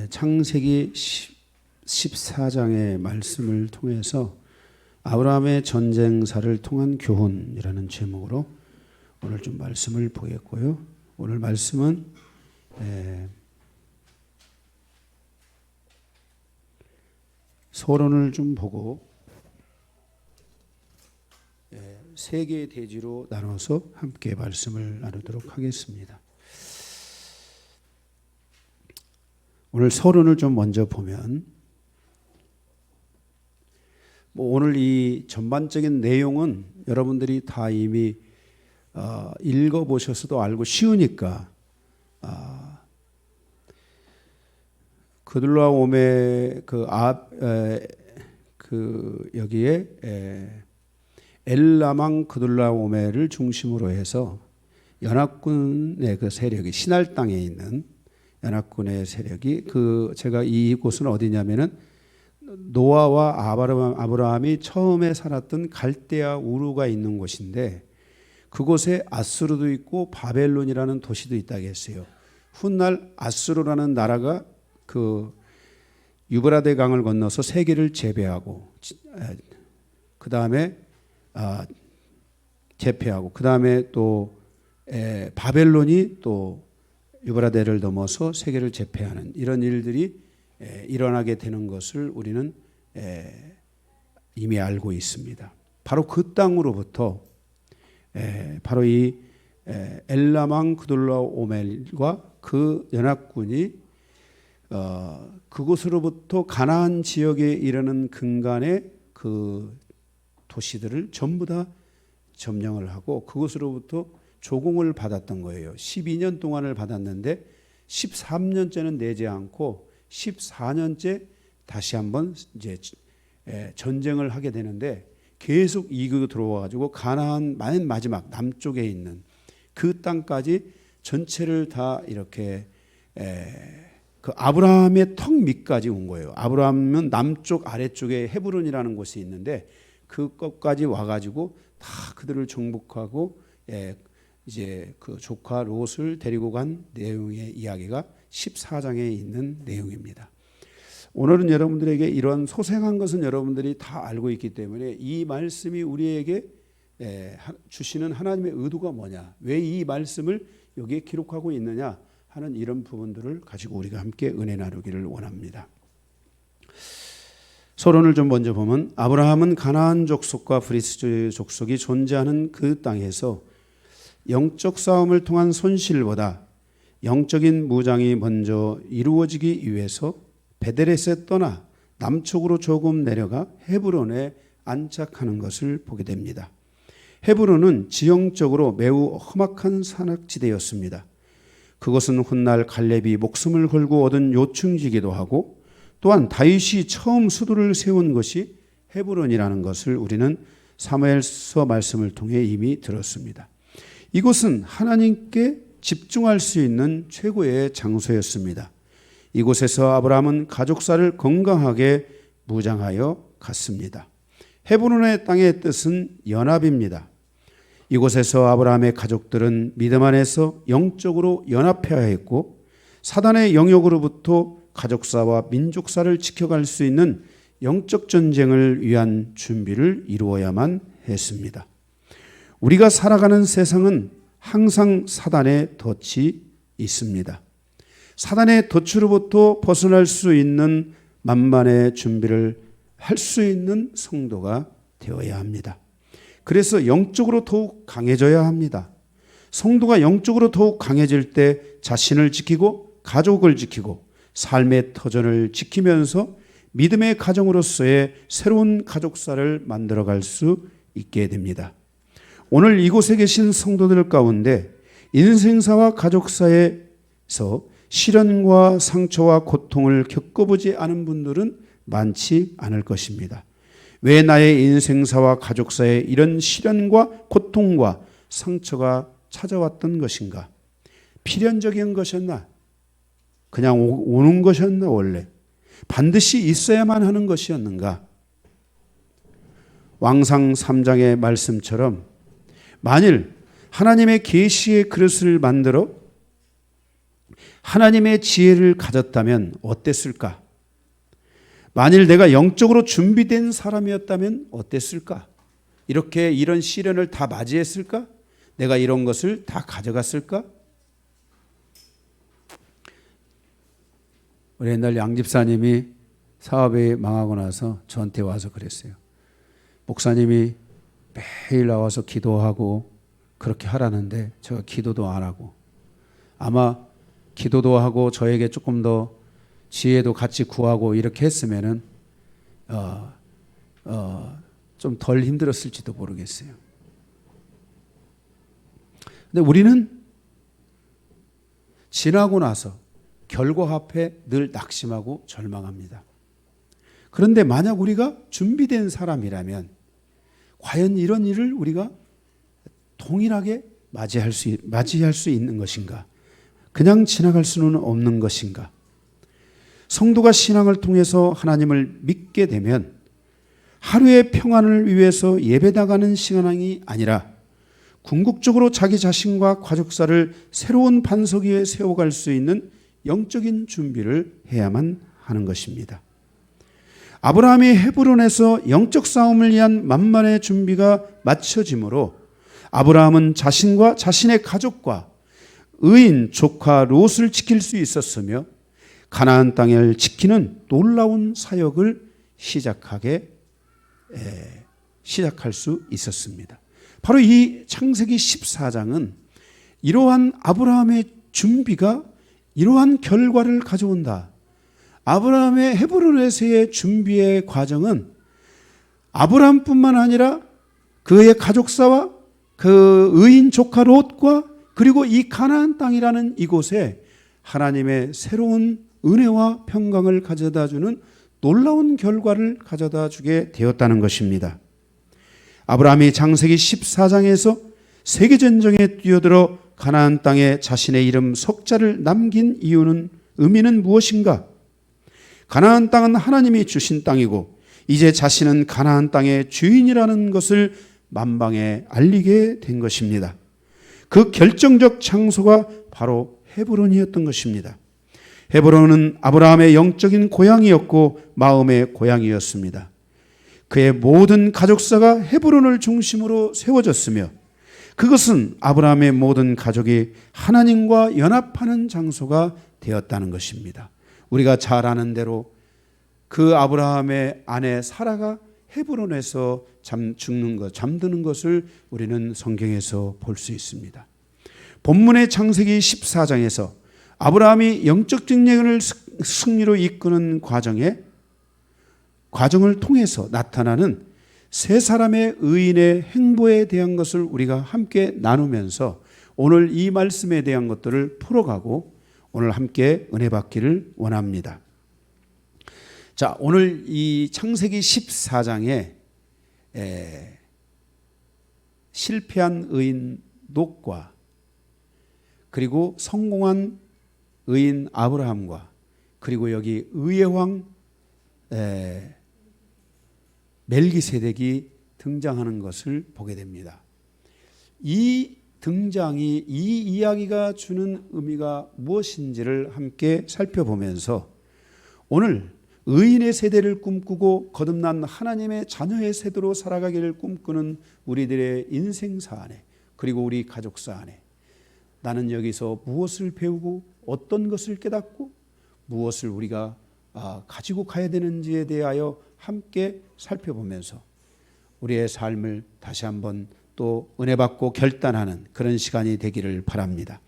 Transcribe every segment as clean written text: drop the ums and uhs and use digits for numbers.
창세기 14장의 말씀을 통해서 아브라함의 전쟁사를 통한 교훈이라는 제목으로 오늘 좀 말씀을 보겠고요. 오늘 말씀은 서론을 좀 보고 세 개의 대지로 나눠서 함께 말씀을 나누도록 하겠습니다. 오늘 서론을 좀 먼저 보면 오늘 이 전반적인 내용은 여러분들이 다 이미 읽어보셔서도 알고 쉬우니까 그둘라오메 여기에 엘라망 그둘라오메를 중심으로 해서 연합군의 그 세력이 시날 땅에 있는 연합군의 세력이 제가 이곳은 어디냐면은 노아와 아브라함이 처음에 살았던 갈대아 우르가 있는 곳인데 그곳에 아수르도 있고 바벨론이라는 도시도 있다고 했어요. 훗날 아수르라는 나라가 유브라데 강을 건너서 세계를 제패하고 그 다음에 또 바벨론이 또 유브라데를 넘어서 세계를 제패하는 이런 일들이 일어나게 되는 것을 우리는 이미 알고 있습니다. 바로 그 땅으로부터 바로 이 엘라망 그둘라오멜과 그 연합군이 그곳으로부터 가나안 지역에 이르는 근간의 그 도시들을 전부 다 점령을 하고 그곳으로부터 조공을 받았던 거예요. 12년 동안을 받았는데 13년째는 내지 않고 14년째 다시 한번 이제 전쟁을 하게 되는데 계속 이기고 들어와 가지고 가나안 맨 마지막 남쪽에 있는 그 땅까지 전체를 다 이렇게 그 아브라함의 턱 밑까지 온 거예요. 아브라함은 남쪽 아래쪽에 헤브론이라는 곳이 있는데 그것까지 와가지고 다 그들을 정복하고 이제 그 조카 롯을 데리고 간 내용의 이야기가 14장에 있는 내용입니다. 오늘은 여러분들에게 이런 소생한 것은 여러분들이 다 알고 있기 때문에 이 말씀이 우리에게 주시는 하나님의 의도가 뭐냐, 왜 이 말씀을 여기에 기록하고 있느냐 하는 이런 부분들을 가지고 우리가 함께 은혜 나누기를 원합니다. 서론을 좀 먼저 보면 아브라함은 가나안 족속과 브리스 족속이 존재하는 그 땅에서 영적 싸움을 통한 손실보다 영적인 무장이 먼저 이루어지기 위해서 베델에서 떠나 남쪽으로 조금 내려가 헤브론에 안착하는 것을 보게 됩니다. 헤브론은 지형적으로 매우 험악한 산악지대였습니다. 그것은 훗날 갈렙이 목숨을 걸고 얻은 요충지기도 하고 또한 다윗이 처음 수도를 세운 것이 헤브론이라는 것을 우리는 사무엘서 말씀을 통해 이미 들었습니다. 이곳은 하나님께 집중할 수 있는 최고의 장소였습니다. 이곳에서 아브라함은 가족사를 건강하게 무장하여 갔습니다. 헤브론의 땅의 뜻은 연합입니다. 이곳에서 아브라함의 가족들은 믿음 안에서 영적으로 연합해야 했고 사단의 영역으로부터 가족사와 민족사를 지켜갈 수 있는 영적 전쟁을 위한 준비를 이루어야만 했습니다. 우리가 살아가는 세상은 항상 사단의 덫이 있습니다. 사단의 덫으로부터 벗어날 수 있는 만반의 준비를 할 수 있는 성도가 되어야 합니다. 그래서 영적으로 더욱 강해져야 합니다. 성도가 영적으로 더욱 강해질 때 자신을 지키고 가족을 지키고 삶의 터전을 지키면서 믿음의 가정으로서의 새로운 가족사를 만들어갈 수 있게 됩니다. 오늘 이곳에 계신 성도들 가운데 인생사와 가족사에서 시련과 상처와 고통을 겪어보지 않은 분들은 많지 않을 것입니다. 왜 나의 인생사와 가족사에 이런 시련과 고통과 상처가 찾아왔던 것인가? 필연적인 것이었나? 그냥 오는 것이었나 원래? 반드시 있어야만 하는 것이었는가? 왕상 3장의 말씀처럼 만일 하나님의 계시의 그릇을 만들어 하나님의 지혜를 가졌다면 어땠을까? 만일 내가 영적으로 준비된 사람이었다면 어땠을까? 이렇게 이런 시련을 다 맞이했을까? 내가 이런 것을 다 가져갔을까? 우리 옛날 양 집사님이 사업이 망하고 나서 저한테 와서 그랬어요. 목사님이 매일 나와서 기도하고 그렇게 하라는데 제가 기도도 안 하고, 아마 기도도 하고 저에게 조금 더 지혜도 같이 구하고 이렇게 했으면은 좀 덜 힘들었을지도 모르겠어요. 근데 우리는 지나고 나서 결과 앞에 늘 낙심하고 절망합니다. 그런데 만약 우리가 준비된 사람이라면 과연 이런 일을 우리가 동일하게 맞이할 수 있는 것인가? 그냥 지나갈 수는 없는 것인가? 성도가 신앙을 통해서 하나님을 믿게 되면 하루의 평안을 위해서 예배당하는 신앙이 아니라 궁극적으로 자기 자신과 가족사를 새로운 반석 위에 세워갈 수 있는 영적인 준비를 해야만 하는 것입니다. 아브라함이 헤브론에서 영적 싸움을 위한 만반의 준비가 마쳐지므로 아브라함은 자신과 자신의 가족과 의인 조카 롯을 지킬 수 있었으며 가나안 땅을 지키는 놀라운 사역을 시작할 수 있었습니다. 바로 이 창세기 14장은 이러한 아브라함의 준비가 이러한 결과를 가져온다. 아브라함의 헤브론에서의 준비의 과정은 아브라함뿐만 아니라 그의 가족사와 그 의인 조카 롯과 그리고 이 가나안 땅이라는 이곳에 하나님의 새로운 은혜와 평강을 가져다 주는 놀라운 결과를 가져다 주게 되었다는 것입니다. 아브라함이 창세기 14장에서 세계전쟁에 뛰어들어 가나안 땅에 자신의 이름 석자를 남긴 이유는 의미는 무엇인가? 가나안 땅은 하나님이 주신 땅이고 이제 자신은 가나안 땅의 주인이라는 것을 만방에 알리게 된 것입니다. 그 결정적 장소가 바로 헤브론이었던 것입니다. 헤브론은 아브라함의 영적인 고향이었고 마음의 고향이었습니다. 그의 모든 가족사가 헤브론을 중심으로 세워졌으며 그것은 아브라함의 모든 가족이 하나님과 연합하는 장소가 되었다는 것입니다. 우리가 잘 아는 대로 그 아브라함의 아내 사라가 헤브론에서 잠드는 것을 우리는 성경에서 볼 수 있습니다. 본문의 창세기 14장에서 아브라함이 영적 직령을 승리로 이끄는 과정을 통해서 나타나는 세 사람의 의인의 행보에 대한 것을 우리가 함께 나누면서 오늘 이 말씀에 대한 것들을 풀어가고 오늘 함께 은혜 받기를 원합니다. 자, 오늘 이 창세기 14장에 실패한 의인 롯과 그리고 성공한 의인 아브라함과 그리고 여기 의의 왕 멜기세덱이 등장하는 것을 보게 됩니다. 이 이야기가 주는 의미가 무엇인지를 함께 살펴보면서 오늘 의인의 세대를 꿈꾸고 거듭난 하나님의 자녀의 세대로 살아가기를 꿈꾸는 우리들의 인생사 안에 그리고 우리 가족사 안에 나는 여기서 무엇을 배우고 어떤 것을 깨닫고 무엇을 우리가 가지고 가야 되는지에 대하여 함께 살펴보면서 우리의 삶을 다시 한번 또 은혜 받고 결단하는 그런 시간이 되기를 바랍니다.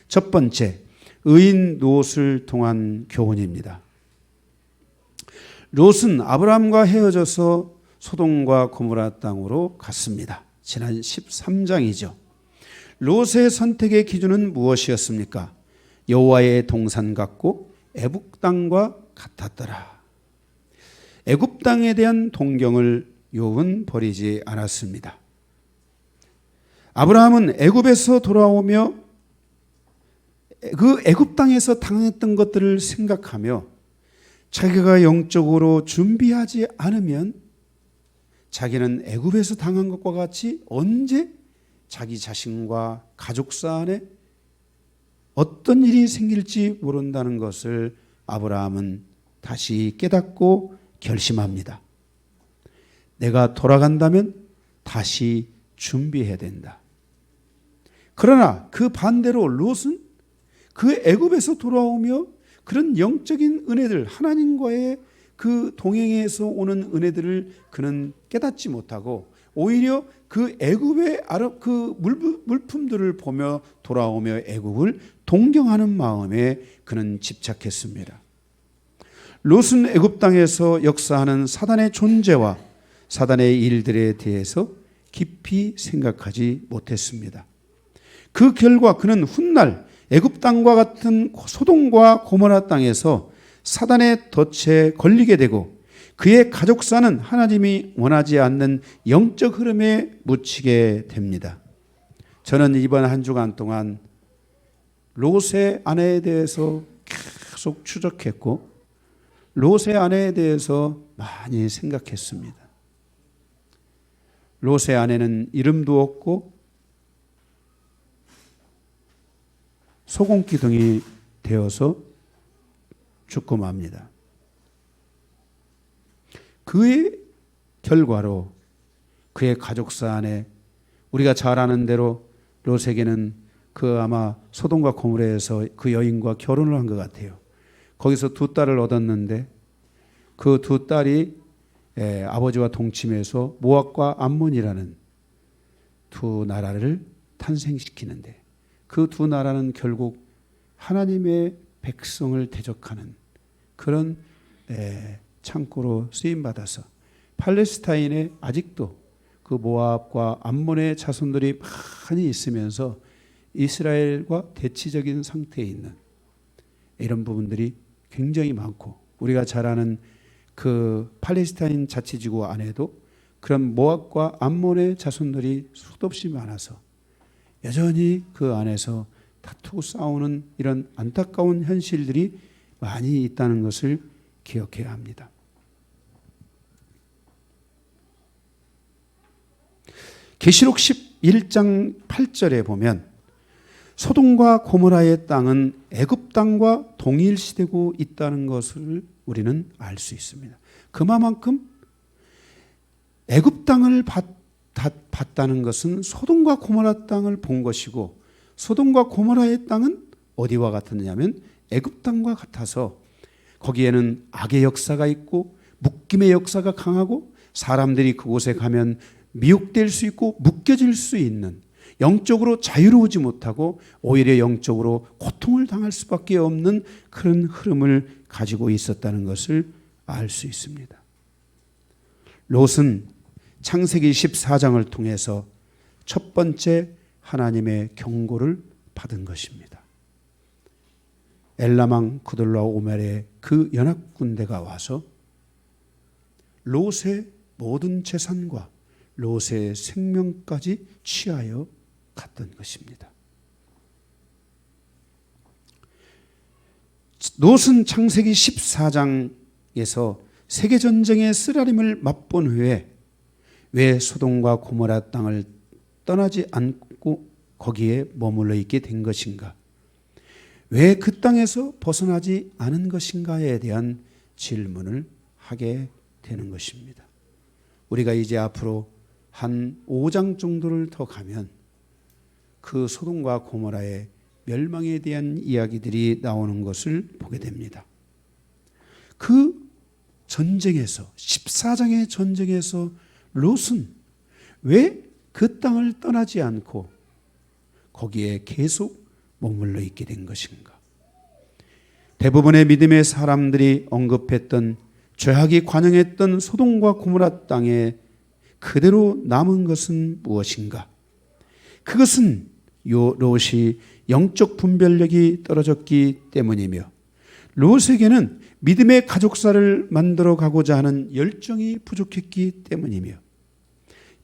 첫 번째, 의인 롯을 통한 교훈입니다. 롯은 아브라함과 헤어져서 소돔과 고모라 땅으로 갔습니다. 지난 13장이죠. 롯의 선택의 기준은 무엇이었습니까? 여호와의 동산 같고 애굽 땅과 같았더라. 애굽 땅에 대한 동경을 욥은 버리지 않았습니다. 아브라함은 애굽에서 돌아오며 그 애굽 땅에서 당했던 것들을 생각하며 자기가 영적으로 준비하지 않으면 자기는 애굽에서 당한 것과 같이 언제 자기 자신과 가족사 안에 어떤 일이 생길지 모른다는 것을 아브라함은 다시 깨닫고 결심합니다. 내가 돌아간다면 다시 준비해야 된다. 그러나 그 반대로 롯은 그 애굽에서 돌아오며 그런 영적인 은혜들, 하나님과의 그 동행에서 오는 은혜들을 그는 깨닫지 못하고 오히려 그 애굽의 그 물품들을 보며 돌아오며 애굽을 동경하는 마음에 그는 집착했습니다. 롯은 애굽 땅에서 역사하는 사단의 존재와 사단의 일들에 대해서 깊이 생각하지 못했습니다. 그 결과 그는 훗날 애굽 땅과 같은 소돔과 고모라 땅에서 사단의 덫에 걸리게 되고 그의 가족사는 하나님이 원하지 않는 영적 흐름에 묻히게 됩니다. 저는 이번 한 주간 동안 롯의 아내에 대해서 계속 추적했고 롯의 아내에 대해서 많이 생각했습니다. 롯의 아내는 이름도 없고 소금기둥이 되어서 죽고 맙니다. 그의 결과로 그의 가족사 안에 우리가 잘 아는 대로 롯에게는 그 아마 소돔과 고모라에서 그 여인과 결혼을 한 것 같아요. 거기서 두 딸을 얻었는데 그 두 딸이 아버지와 동침해서 모압과 암몬이라는 두 나라를 탄생시키는데 그 두 나라는 결국 하나님의 백성을 대적하는 그런 창고로 쓰임받아서 팔레스타인에 아직도 그 모압과 암몬의 자손들이 많이 있으면서 이스라엘과 대치적인 상태에 있는 이런 부분들이 굉장히 많고 우리가 잘 아는 그 팔레스타인 자치지구 안에도 그런 모압과 암몬의 자손들이 수도 없이 많아서 여전히 그 안에서 다투고 싸우는 이런 안타까운 현실들이 많이 있다는 것을 기억해야 합니다. 계시록 11장 8절에 보면 소돔과 고모라의 땅은 애굽 땅과 동일시되고 있다는 것을 우리는 알 수 있습니다. 그만큼 애굽 땅을 봤다는 것은 소돔과 고모라 땅을 본 것이고 소돔과 고모라의 땅은 어디와 같았느냐면 애굽 땅과 같아서 거기에는 악의 역사가 있고 묶임의 역사가 강하고 사람들이 그곳에 가면 미혹될 수 있고 묶여질 수 있는 영적으로 자유로우지 못하고 오히려 영적으로 고통을 당할 수밖에 없는 그런 흐름을 가지고 있었다는 것을 알 수 있습니다. 롯은 창세기 14장을 통해서 첫 번째 하나님의 경고를 받은 것입니다. 엘람왕 그돌라오멜의 그 연합군대가 와서 롯의 모든 재산과 롯의 생명까지 취하여 갔던 것입니다. 롯은 창세기 14장에서 세계전쟁의 쓰라림을 맛본 후에 왜 소돔과 고모라 땅을 떠나지 않고 거기에 머물러 있게 된 것인가? 왜 그 땅에서 벗어나지 않은 것인가에 대한 질문을 하게 되는 것입니다. 우리가 이제 앞으로 한 5장 정도를 더 가면 그 소돔과 고모라의 멸망에 대한 이야기들이 나오는 것을 보게 됩니다. 그 전쟁에서 14장의 전쟁에서 롯은 왜 그 땅을 떠나지 않고 거기에 계속 머물러 있게 된 것인가? 대부분의 믿음의 사람들이 언급했던 죄악이 관영했던 소돔과 고모라 땅에 그대로 남은 것은 무엇인가? 그것은 롯이 영적 분별력이 떨어졌기 때문이며 롯에게는 믿음의 가족사를 만들어 가고자 하는 열정이 부족했기 때문이며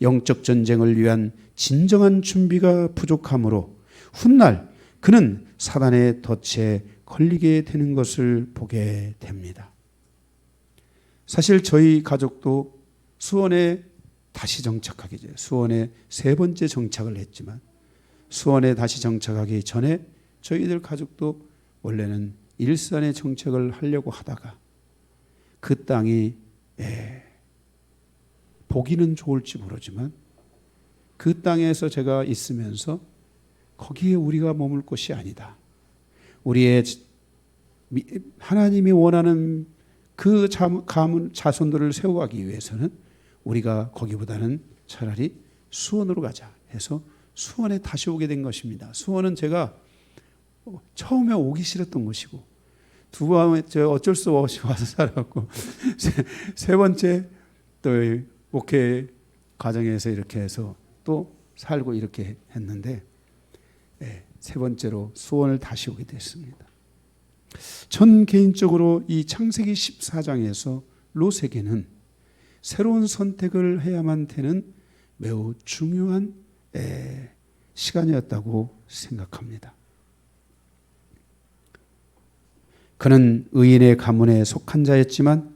영적 전쟁을 위한 진정한 준비가 부족하므로 훗날 그는 사단의 덫에 걸리게 되는 것을 보게 됩니다. 사실 저희 가족도 수원에 다시 정착하기 전에 수원에 세 번째 정착을 했지만 수원에 다시 정착하기 전에 저희들 가족도 원래는 일산에 정착을 하려고 하다가 그 땅이 보기는 좋을지 모르지만 그 땅에서 제가 있으면서 거기에 우리가 머물 곳이 아니다. 우리의 하나님이 원하는 그 자손들을 세워가기 위해서는 우리가 거기보다는 차라리 수원으로 가자 해서 수원에 다시 오게 된 것입니다. 수원은 제가 처음에 오기 싫었던 곳이고 두 번째 어쩔 수 없이 와서 살았고 세 번째 또 목회 과정에서 이렇게 해서 또 살고 이렇게 했는데 세 번째로 수원을 다시 오게 됐습니다. 전 개인적으로 이 창세기 14장에서 롯에게는 새로운 선택을 해야만 되는 매우 중요한 시간이었다고 생각합니다. 그는 의인의 가문에 속한 자였지만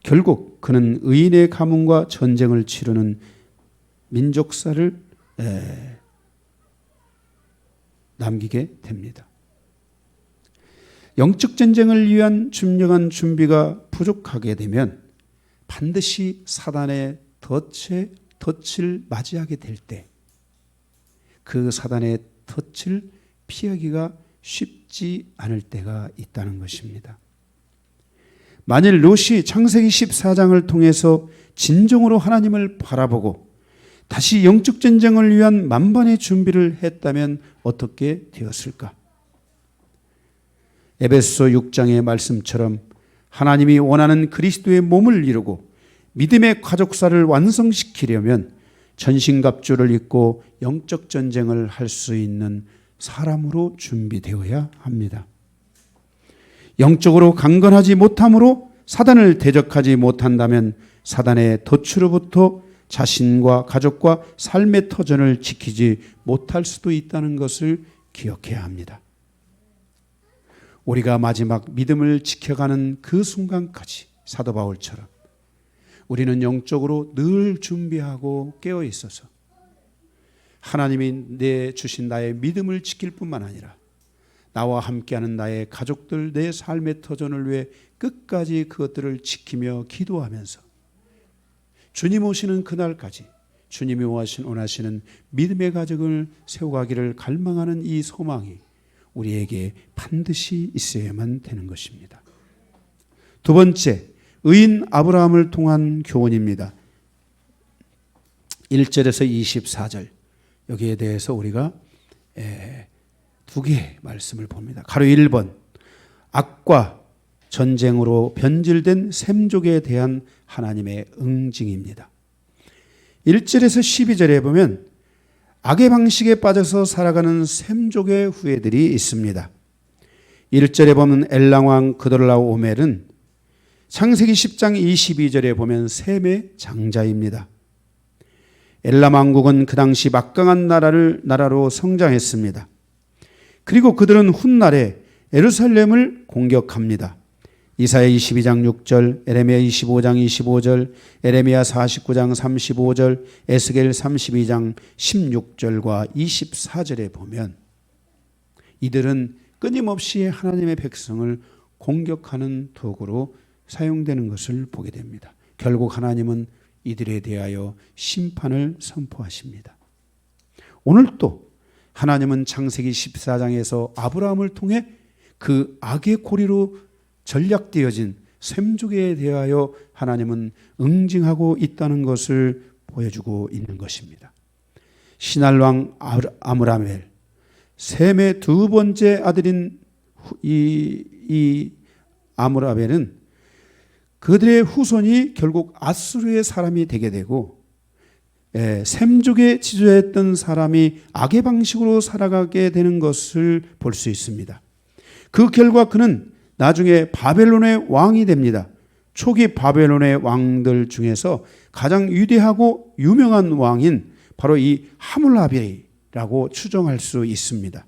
결국 그는 의인의 가문과 전쟁을 치르는 민족사를 남기게 됩니다. 영적 전쟁을 위한 준명한 준비가 부족하게 되면 반드시 사단의 덫을 맞이하게 될 때 그 사단의 덫을 피하기가 쉽지 않을 때가 있다는 것입니다. 만일 롯이 창세기 14장을 통해서 진정으로 하나님을 바라보고 다시 영적 전쟁을 위한 만반의 준비를 했다면 어떻게 되었을까? 에베소 6장의 말씀처럼 하나님이 원하는 그리스도의 몸을 이루고 믿음의 가족사를 완성시키려면 전신갑주를 입고 영적 전쟁을 할 수 있는 사람으로 준비되어야 합니다. 영적으로 강건하지 못함으로 사단을 대적하지 못한다면 사단의 덫으로부터 자신과 가족과 삶의 터전을 지키지 못할 수도 있다는 것을 기억해야 합니다. 우리가 마지막 믿음을 지켜가는 그 순간까지 사도 바울처럼 우리는 영적으로 늘 준비하고 깨어 있어서 하나님이 내 주신 나의 믿음을 지킬 뿐만 아니라 나와 함께하는 나의 가족들, 내 삶의 터전을 위해 끝까지 그것들을 지키며 기도하면서 주님 오시는 그날까지 주님이 원하시는 믿음의 가족을 세워가기를 갈망하는 이 소망이 우리에게 반드시 있어야만 되는 것입니다. 두 번째, 의인 아브라함을 통한 교훈입니다. 1절에서 24절 여기에 대해서 우리가 두 개의 말씀을 봅니다. 가로 1번, 악과 전쟁으로 변질된 셈족에 대한 하나님의 응징입니다. 1절에서 12절에 보면 악의 방식에 빠져서 살아가는 셈족의 후예들이 있습니다. 1절에 보면 엘랑왕 그돌라오멜은 창세기 10장 22절에 보면 셈의 장자입니다. 엘람 왕국은 그 당시 막강한 나라로 성장했습니다. 그리고 그들은 훗날에 예루살렘을 공격합니다. 이사야 22장 6절, 에레미야 25장 25절, 에레미야 49장 35절, 에스겔 32장 16절과 24절에 보면 이들은 끊임없이 하나님의 백성을 공격하는 도구로 사용되는 것을 보게 됩니다. 결국 하나님은 이들에 대하여 심판을 선포하십니다. 오늘 또 하나님은 창세기 14장에서 아브라함을 통해 그 악의 고리로 전략되어진 셈족에 대하여 하나님은 응징하고 있다는 것을 보여주고 있는 것입니다. 신할왕 아므라멜, 셈의 두 번째 아들인 이 아므라멜은 그들의 후손이 결국 아수르의 사람이 되게 되고 셈족에 지주했던 사람이 악의 방식으로 살아가게 되는 것을 볼 수 있습니다. 그 결과 그는 나중에 바벨론의 왕이 됩니다. 초기 바벨론의 왕들 중에서 가장 위대하고 유명한 왕인 바로 이 하물라비라고 추정할 수 있습니다.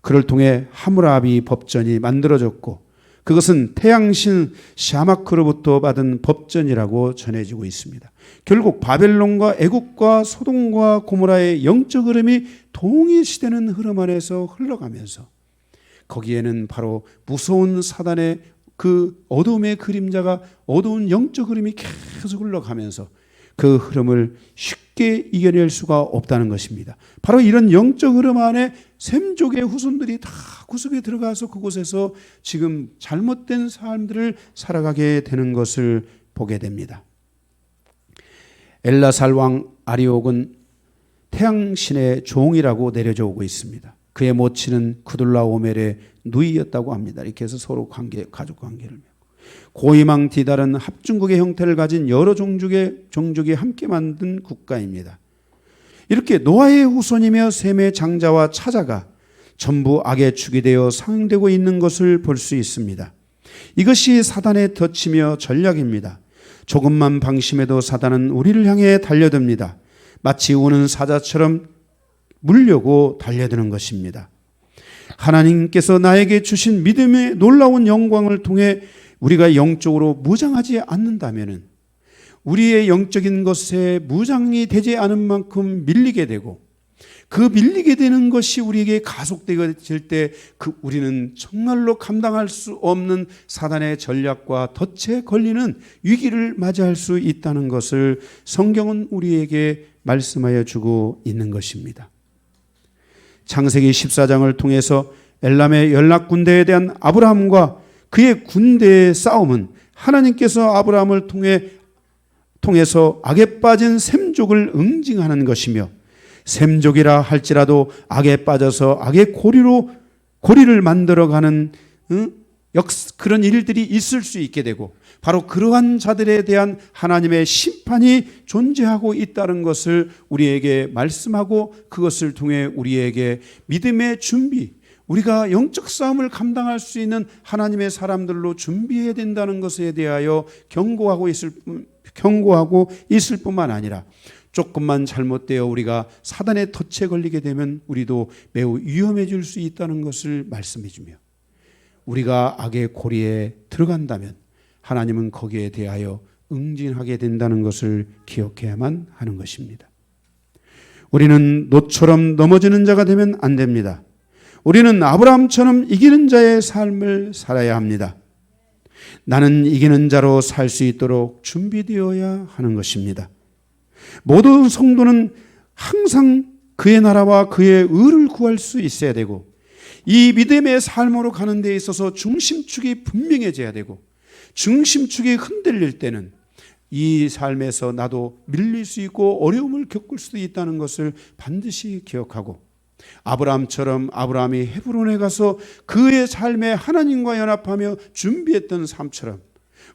그를 통해 하물라비 법전이 만들어졌고 그것은 태양신 샤마크로부터 받은 법전이라고 전해지고 있습니다. 결국 바벨론과 애국과 소돔과 고모라의 영적 흐름이 동일시되는 흐름 안에서 흘러가면서 거기에는 바로 무서운 사단의 그 어둠의 그림자가 어두운 영적 흐름이 계속 흘러가면서 그 흐름을 쉽게 이겨낼 수가 없다는 것입니다. 바로 이런 영적 흐름 안에 셈족의 후손들이 다 구석에 들어가서 그곳에서 지금 잘못된 삶들을 살아가게 되는 것을 보게 됩니다. 엘라살 왕 아리옥은 태양신의 종이라고 내려져 오고 있습니다. 그의 모친은 구둘라오멜의 누이였다고 합니다. 이렇게 해서 서로 가족 관계를 맺고 고이망 디달은 합중국의 형태를 가진 여러 종족이 함께 만든 국가입니다. 이렇게 노아의 후손이며 셈의 장자와 차자가 전부 악의 축이 되어 상응되고 있는 것을 볼 수 있습니다. 이것이 사단의 덫이며 전략입니다. 조금만 방심해도 사단은 우리를 향해 달려듭니다. 마치 우는 사자처럼 물려고 달려드는 것입니다. 하나님께서 나에게 주신 믿음의 놀라운 영광을 통해 우리가 영적으로 무장하지 않는다면 우리의 영적인 것에 무장이 되지 않은 만큼 밀리게 되고 그 밀리게 되는 것이 우리에게 가속되게 될 때 우리는 정말로 감당할 수 없는 사단의 전략과 덫에 걸리는 위기를 맞이할 수 있다는 것을 성경은 우리에게 말씀하여 주고 있는 것입니다. 창세기 14장을 통해서 엘람의 연락군대에 대한 아브라함과 그의 군대의 싸움은 하나님께서 아브라함을 통해서 악에 빠진 셈족을 응징하는 것이며 셈족이라 할지라도 악에 빠져서 악의 고리를 만들어가는 그런 일들이 있을 수 있게 되고 바로 그러한 자들에 대한 하나님의 심판이 존재하고 있다는 것을 우리에게 말씀하고 그것을 통해 우리에게 믿음의 준비, 우리가 영적 싸움을 감당할 수 있는 하나님의 사람들로 준비해야 된다는 것에 대하여 경고하고 있을 뿐만 아니라 조금만 잘못되어 우리가 사단의 덫에 걸리게 되면 우리도 매우 위험해질 수 있다는 것을 말씀해 주며 우리가 악의 고리에 들어간다면 하나님은 거기에 대하여 응징하게 된다는 것을 기억해야만 하는 것입니다. 우리는 놋처럼 넘어지는 자가 되면 안 됩니다. 우리는 아브라함처럼 이기는 자의 삶을 살아야 합니다. 나는 이기는 자로 살 수 있도록 준비되어야 하는 것입니다. 모든 성도는 항상 그의 나라와 그의 의를 구할 수 있어야 되고 이 믿음의 삶으로 가는 데 있어서 중심축이 분명해져야 되고 중심축이 흔들릴 때는 이 삶에서 나도 밀릴 수 있고 어려움을 겪을 수도 있다는 것을 반드시 기억하고 아브라함처럼 아브라함이 헤브론에 가서 그의 삶에 하나님과 연합하며 준비했던 삶처럼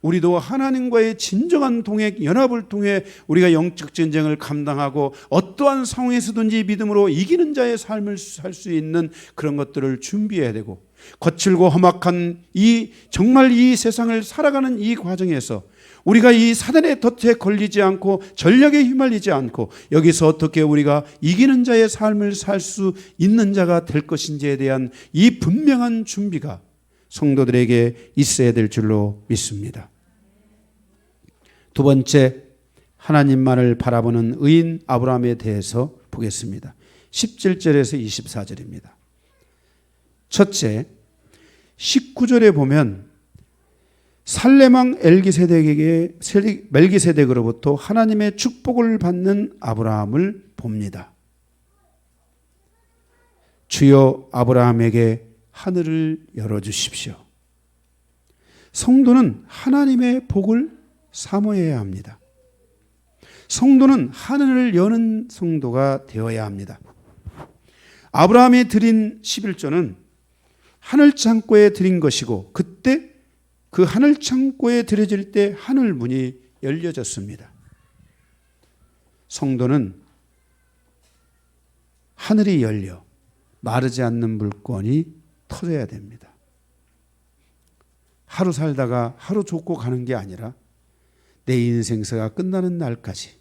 우리도 하나님과의 진정한 동행, 연합을 통해 우리가 영적 전쟁을 감당하고 어떠한 상황에서든지 믿음으로 이기는 자의 삶을 살 수 있는 그런 것들을 준비해야 되고 거칠고 험악한 정말 이 세상을 살아가는 이 과정에서 우리가 이 사단의 덫에 걸리지 않고 전략에 휘말리지 않고 여기서 어떻게 우리가 이기는 자의 삶을 살 수 있는 자가 될 것인지에 대한 이 분명한 준비가 성도들에게 있어야 될 줄로 믿습니다. 두 번째, 하나님만을 바라보는 의인 아브라함에 대해서 보겠습니다. 17절에서 24절입니다. 첫째, 19절에 보면 살레망 멜기세덱으로부터 하나님의 축복을 받는 아브라함을 봅니다. 주여 아브라함에게 하늘을 열어주십시오. 성도는 하나님의 복을 사모해야 합니다. 성도는 하늘을 여는 성도가 되어야 합니다. 아브라함이 드린 11조는 하늘 창고에 드린 것이고 그때 그 하늘 창고에 드려질 때 하늘 문이 열려졌습니다. 성도는 하늘이 열려 마르지 않는 물건이 터져야 됩니다. 하루 살다가 하루 좁고 가는 게 아니라 내 인생사가 끝나는 날까지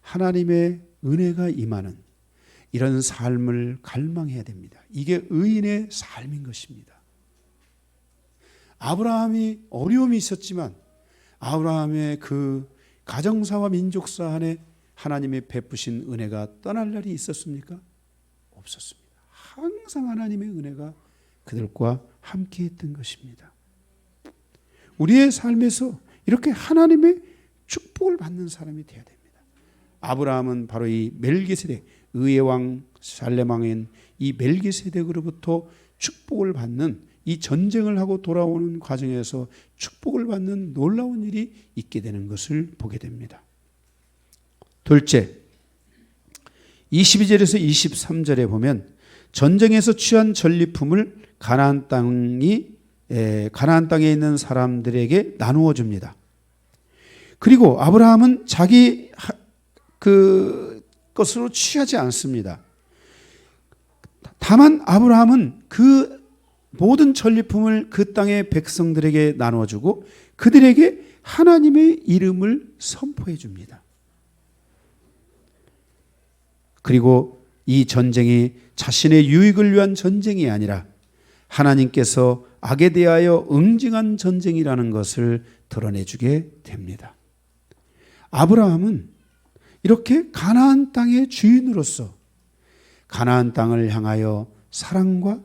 하나님의 은혜가 임하는 이런 삶을 갈망해야 됩니다. 이게 의인의 삶인 것입니다. 아브라함이 어려움이 있었지만 아브라함의 그 가정사와 민족사 안에 하나님의 베푸신 은혜가 떠날 날이 있었습니까? 없었습니다. 항상 하나님의 은혜가 그들과 함께 했던 것입니다. 우리의 삶에서 이렇게 하나님의 축복을 받는 사람이 되어야 됩니다. 아브라함은 바로 이 멜기세덱, 의의 왕 살렘 왕인 이 멜기세덱으로부터 축복을 받는, 이 전쟁을 하고 돌아오는 과정에서 축복을 받는 놀라운 일이 있게 되는 것을 보게 됩니다. 둘째, 22절에서 23절에 보면 전쟁에서 취한 전리품을 가나안 땅에 있는 사람들에게 나누어 줍니다. 그리고 아브라함은 자기 그 것으로 취하지 않습니다. 다만 아브라함은 그 모든 전리품을 그 땅의 백성들에게 나누어 주고 그들에게 하나님의 이름을 선포해 줍니다. 그리고 이 전쟁이 자신의 유익을 위한 전쟁이 아니라 하나님께서 악에 대하여 응징한 전쟁이라는 것을 드러내주게 됩니다. 아브라함은 이렇게 가나안 땅의 주인으로서 가나안 땅을 향하여 사랑과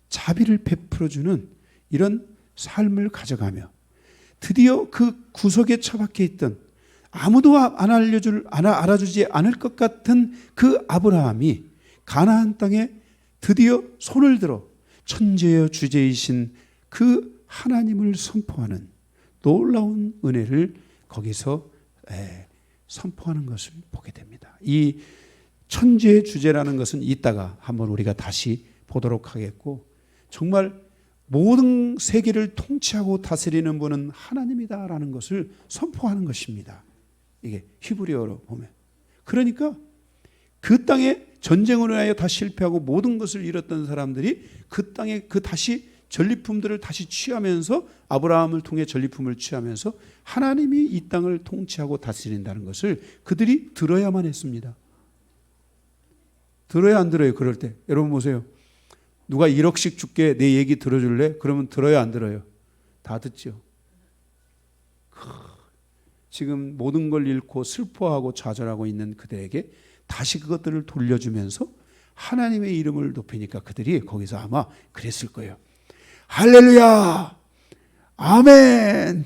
자비를 베풀어주는 이런 삶을 가져가며 드디어 그 구석에 처박혀 있던 아무도 알아주지 않을 것 같은 그 아브라함이 가나안 땅에 드디어 손을 들어 천재여 주제이신 그 하나님을 선포하는 놀라운 은혜를 거기서 선포하는 것을 보게 됩니다. 이 천재의 주제라는 것은 이따가 한번 우리가 다시 보도록 하겠고, 정말 모든 세계를 통치하고 다스리는 분은 하나님이다라는 것을 선포하는 것입니다. 이게 히브리어로 보면. 그러니까 그 땅에 전쟁으로 하여 다 실패하고 모든 것을 잃었던 사람들이 그 땅에 그 다시 전리품들을 다시 취하면서, 아브라함을 통해 전리품을 취하면서 하나님이 이 땅을 통치하고 다스린다는 것을 그들이 들어야만 했습니다. 들어야 안 들어요? 그럴 때 여러분 보세요. 누가 1억씩 줄게, 내 얘기 들어줄래? 그러면 들어요 안 들어요? 다 듣죠. 지금 모든 걸 잃고 슬퍼하고 좌절하고 있는 그들에게 다시 그것들을 돌려주면서 하나님의 이름을 높이니까 그들이 거기서 아마 그랬을 거예요. 할렐루야! 아멘!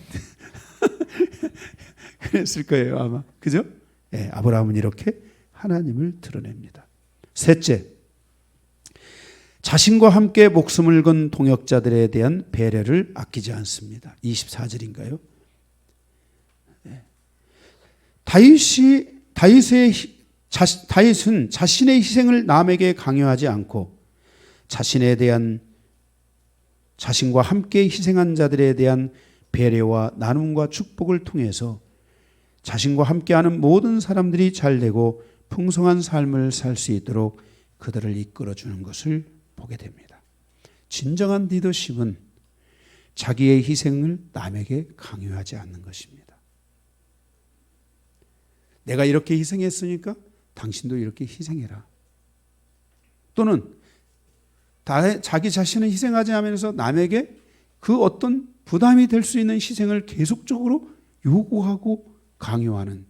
그랬을 거예요 아마. 그죠? 네, 아브라함은 이렇게 하나님을 드러냅니다. 셋째, 자신과 함께 목숨을 건 동역자들에 대한 배려를 아끼지 않습니다. 24절인가요? 다윗은 자신의 희생을 남에게 강요하지 않고 자신과 함께 희생한 자들에 대한 배려와 나눔과 축복을 통해서 자신과 함께하는 모든 사람들이 잘되고 풍성한 삶을 살 수 있도록 그들을 이끌어주는 것을 보게 됩니다. 진정한 리더십은 자기의 희생을 남에게 강요하지 않는 것입니다. 내가 이렇게 희생했으니까 당신도 이렇게 희생해라. 또는 자기 자신을 희생하지 않으면서 남에게 그 어떤 부담이 될 수 있는 희생을 계속적으로 요구하고 강요하는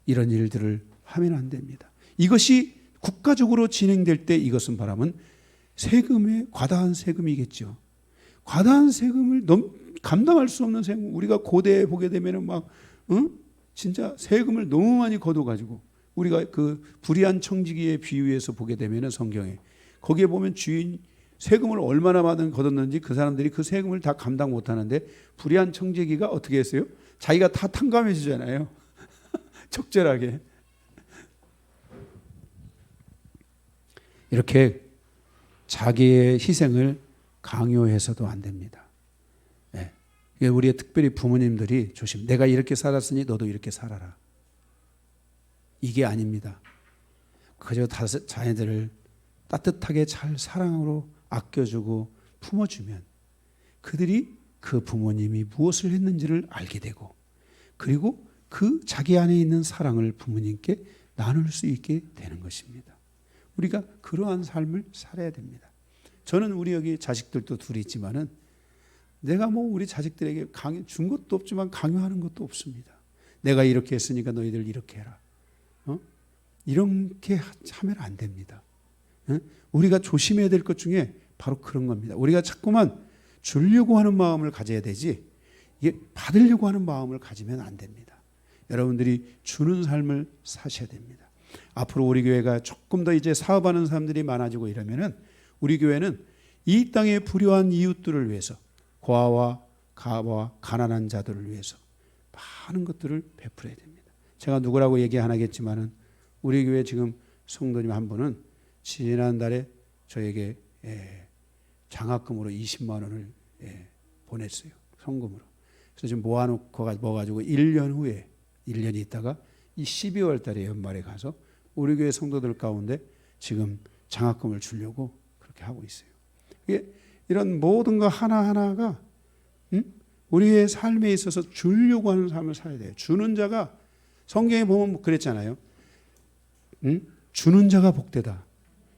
이런 일들을 하면 안 됩니다. 이것이 국가적으로 진행될 때 이것은 바라면 세금의 과다한 세금이겠죠. 과다한 세금을 감당할 수 없는 세금. 우리가 고대에 보게 되면은 진짜 세금을 너무 많이 걷어가지고, 우리가 그 불의한 청지기의 비유에서 보게 되면은 성경에 거기에 보면 주인 세금을 얼마나 걷었는지 그 사람들이 그 세금을 다 감당 못하는데 불의한 청지기가 어떻게 했어요? 자기가 다 탕감해 주잖아요. 적절하게. 이렇게 자기의 희생을 강요해서도 안 됩니다. 네. 우리의 특별히 부모님들이 내가 이렇게 살았으니 너도 이렇게 살아라. 이게 아닙니다. 그저 자녀들을 따뜻하게 잘 사랑으로 아껴주고 품어주면 그들이 그 부모님이 무엇을 했는지를 알게 되고, 그리고 그 자기 안에 있는 사랑을 부모님께 나눌 수 있게 되는 것입니다. 우리가 그러한 삶을 살아야 됩니다. 저는 우리 여기 자식들도 둘이 있지만은 내가 뭐 우리 자식들에게 준 것도 없지만 강요하는 것도 없습니다. 내가 이렇게 했으니까 너희들 이렇게 해라. 이렇게 하면 안 됩니다. 우리가 조심해야 될 것 중에 바로 그런 겁니다. 우리가 자꾸만 주려고 하는 마음을 가져야 되지 이게 받으려고 하는 마음을 가지면 안 됩니다. 여러분들이 주는 삶을 사셔야 됩니다. 앞으로 우리 교회가 조금 더 이제 사업하는 사람들이 많아지고 이러면은 우리 교회는 이 땅의 불효한 이웃들을 위해서 고아와 가와 가난한 자들을 위해서 많은 것들을 베풀어야 됩니다. 제가 누구라고 얘기 안 하겠지만은 우리 교회 지금 성도님 한 분은 지난달에 저에게 장학금으로 20만 원을 보냈어요. 성금으로. 그래서 지금 모아놓고 가지고 1년 후에 1년이 있다가 이 12월 달에 연말에 가서 우리 교회 성도들 가운데 지금 장학금을 주려고 그렇게 하고 있어요. 이런 모든 것 하나하나가 우리의 삶에 있어서 주려고 하는 삶을 살아야 돼요. 주는 자가 성경에 보면 그랬잖아요. 주는 자가 복되다.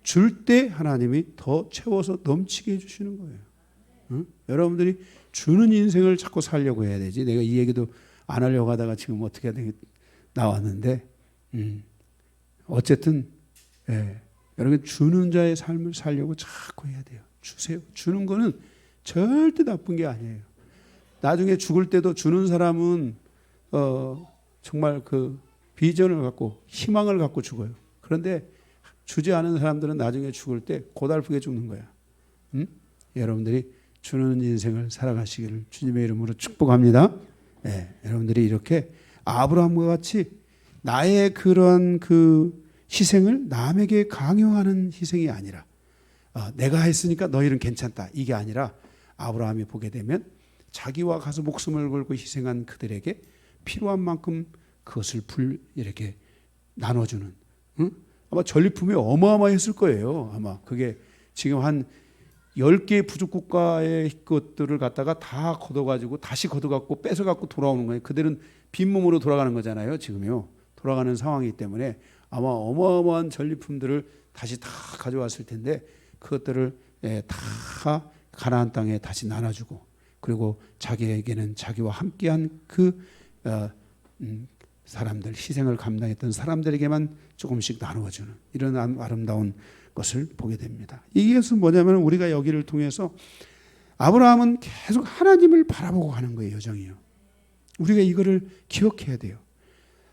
줄 때 하나님이 더 채워서 넘치게 해주시는 거예요. 여러분들이 주는 인생을 자꾸 살려고 해야 되지. 내가 이 얘기도 안 하려고 하다가 지금 어떻게 나왔는데 어쨌든 여러분 주는 자의 삶을 살려고 자꾸 해야 돼요. 주세요. 주는 거는 절대 나쁜 게 아니에요. 나중에 죽을 때도 주는 사람은 정말 그 비전을 갖고 희망을 갖고 죽어요. 그런데 주지 않은 사람들은 나중에 죽을 때 고달프게 죽는 거야. 여러분들이 주는 인생을 살아가시기를 주님의 이름으로 축복합니다. 여러분들이 이렇게 아브라함과 같이 나의 그런 그 희생을 남에게 강요하는 희생이 아니라 내가 했으니까 너희는 괜찮다. 이게 아니라 아브라함이 보게 되면 자기와 가서 목숨을 걸고 희생한 그들에게 필요한 만큼 그것을 이렇게 나눠주는 아마 전리품이 어마어마했을 거예요. 아마 그게 지금 한 10개의 부족국가의 것들을 갖다가 다 걷어가지고 다시 걷어갖고 뺏어갖고 돌아오는 거예요. 그들은 빈몸으로 돌아가는 거잖아요. 지금요. 돌아가는 상황이기 때문에 아마 어마어마한 전리품들을 다시 다 가져왔을 텐데 그것들을 다 가나안 땅에 다시 나눠주고 그리고 자기에게는 자기와 함께한 그 사람들 희생을 감당했던 사람들에게만 조금씩 나누어주는 이런 아름다운 것을 보게 됩니다. 이것은 뭐냐면 우리가 여기를 통해서 아브라함은 계속 하나님을 바라보고 가는 거예요. 여정이요. 우리가 이거를 기억해야 돼요.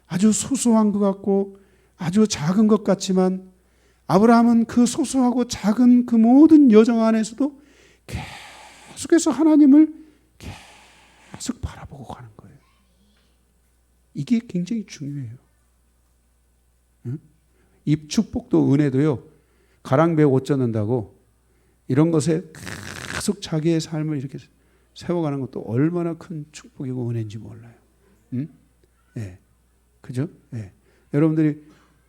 아주 소소한 것 같고 아주 작은 것 같지만 아브라함은 그 소소하고 작은 그 모든 여정 안에서도 계속해서 하나님을 계속 바라보고 가는 거예요. 이게 굉장히 중요해요. 이 축복도 은혜도요. 가랑비에 옷 젖는다고 이런 것에 계속 자기의 삶을 이렇게 세워가는 것도 얼마나 큰 축복이고 은혜인지 몰라요. 그죠? 여러분들이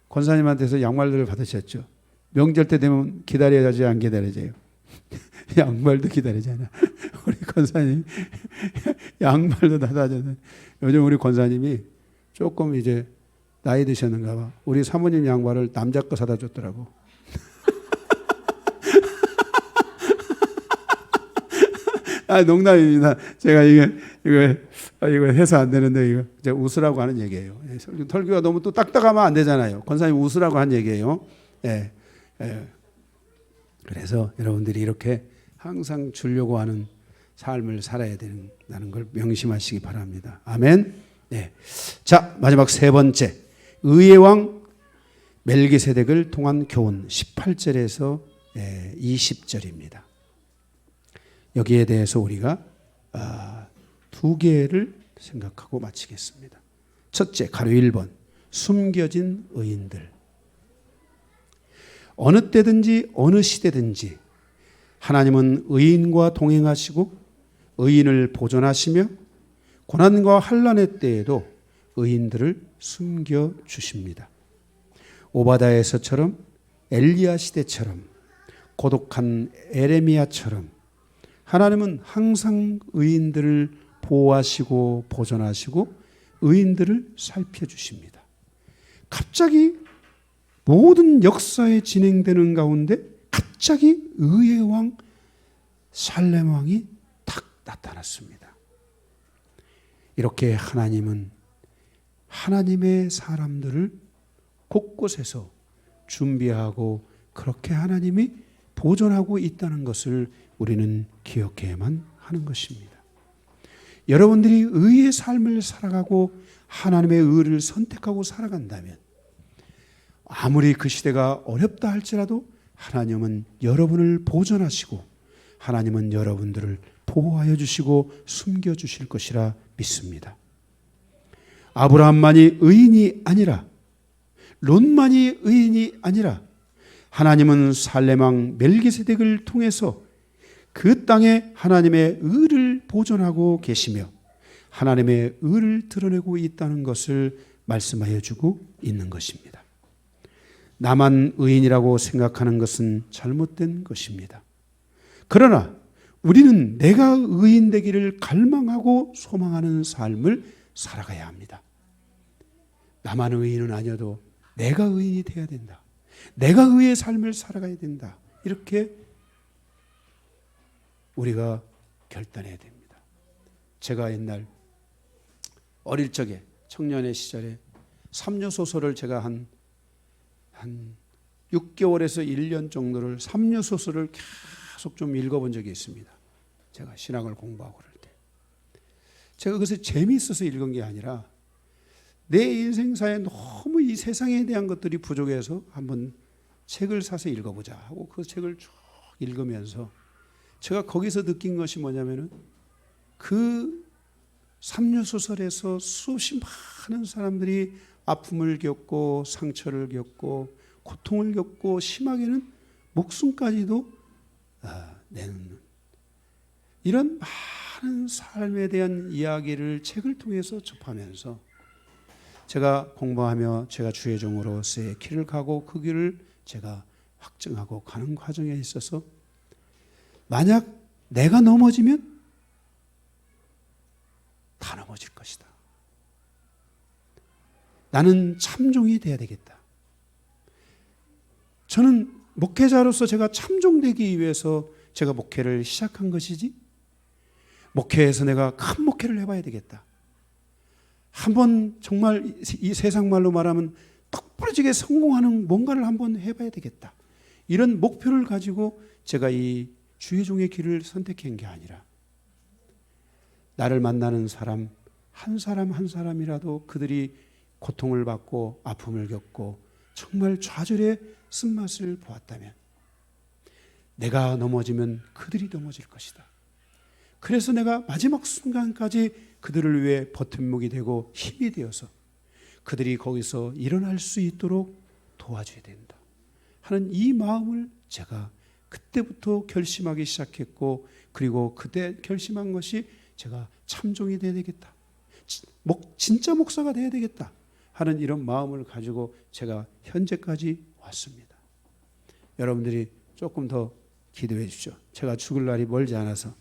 권사님한테서 양말들을 받으셨죠? 명절 때 되면 기다려야지 안 기다려져요? 양말도 기다리잖아. 우리 권사님 양말도 닫아줘요. 요즘 우리 권사님이 조금 이제 나이 드셨는가 봐. 우리 사모님 양말을 남자 거 사다 줬더라고. 농담입니다. 제가 이거 해서 안 되는데 이거 제가 웃으라고 하는 얘기예요. 설교가 너무 또 딱딱하면 안 되잖아요. 권사님 웃으라고 한 얘기예요. 그래서 여러분들이 이렇게 항상 주려고 하는 삶을 살아야 된다는 걸 명심하시기 바랍니다. 아멘. 자, 마지막 세 번째. 의의 왕 멜기세덱을 통한 교훈 18절에서 20절입니다. 여기에 대해서 우리가 두 개를 생각하고 마치겠습니다. 첫째, 가로 1번 숨겨진 의인들. 어느 때든지 어느 시대든지 하나님은 의인과 동행하시고 의인을 보존하시며 고난과 환난의 때에도 의인들을 숨겨주십니다. 오바다에서처럼 엘리야 시대처럼 고독한 에레미야처럼 하나님은 항상 의인들을 보호하시고 보존하시고 의인들을 살펴주십니다. 갑자기 모든 역사에 진행되는 가운데 갑자기 의의 왕 살렘 왕이 탁 나타났습니다. 이렇게 하나님은 하나님의 사람들을 곳곳에서 준비하고 그렇게 하나님이 보존하고 있다는 것을 우리는 기억해야만 하는 것입니다. 여러분들이 의의 삶을 살아가고 하나님의 의를 선택하고 살아간다면 아무리 그 시대가 어렵다 할지라도 하나님은 여러분을 보존하시고 하나님은 여러분들을 보호하여 주시고 숨겨 주실 것이라 믿습니다. 아브라함만이 의인이 아니라 롯만이 의인이 아니라 하나님은 살렘 왕 멜기세덱을 통해서 그 땅에 하나님의 의를 보존하고 계시며 하나님의 의를 드러내고 있다는 것을 말씀하여 주고 있는 것입니다. 나만 의인이라고 생각하는 것은 잘못된 것입니다. 그러나 우리는 내가 의인 되기를 갈망하고 소망하는 삶을 살아가야 합니다. 나만 의인은 아니어도 내가 의인이 되어야 된다. 내가 의의 삶을 살아가야 된다. 이렇게 우리가 결단해야 됩니다. 제가 옛날 어릴 적에 청년의 시절에 삼류소설을 제가 한 6개월에서 1년 정도를 삼류소설을 계속 좀 읽어본 적이 있습니다. 제가 신학을 공부하고 그럴 때. 제가 그것이 재미있어서 읽은 게 아니라 내 인생사에 너무 이 세상에 대한 것들이 부족해서 한번 책을 사서 읽어보자 하고 그 책을 쭉 읽으면서 제가 거기서 느낀 것이 뭐냐면은 그 삼류소설에서 수없이 많은 사람들이 아픔을 겪고 상처를 겪고 고통을 겪고 심하게는 목숨까지도 내놓는 이런 많은 삶에 대한 이야기를 책을 통해서 접하면서 제가 공부하며 제가 주의 종으로서의 길을 가고 그 길을 제가 확증하고 가는 과정에 있어서 만약 내가 넘어지면 다 넘어질 것이다. 나는 참종이 돼야 되겠다. 저는 목회자로서 제가 참종되기 위해서 제가 목회를 시작한 것이지 목회에서 내가 큰 목회를 해봐야 되겠다. 한번 정말 이 세상 말로 말하면 똑부러지게 성공하는 뭔가를 한번 해봐야 되겠다. 이런 목표를 가지고 제가 이 주의 종의 길을 선택한 게 아니라 나를 만나는 사람 한 사람 한 사람이라도 그들이 고통을 받고 아픔을 겪고 정말 좌절의 쓴맛을 보았다면 내가 넘어지면 그들이 넘어질 것이다. 그래서 내가 마지막 순간까지 그들을 위해 버팀목이 되고 힘이 되어서 그들이 거기서 일어날 수 있도록 도와줘야 된다 하는 이 마음을 제가 그때부터 결심하기 시작했고 그리고 그때 결심한 것이 제가 참종이 돼야 되겠다. 진짜 목사가 돼야 되겠다 하는 이런 마음을 가지고 제가 현재까지 왔습니다. 여러분들이 조금 더 기도해 주십시오. 제가 죽을 날이 멀지 않아서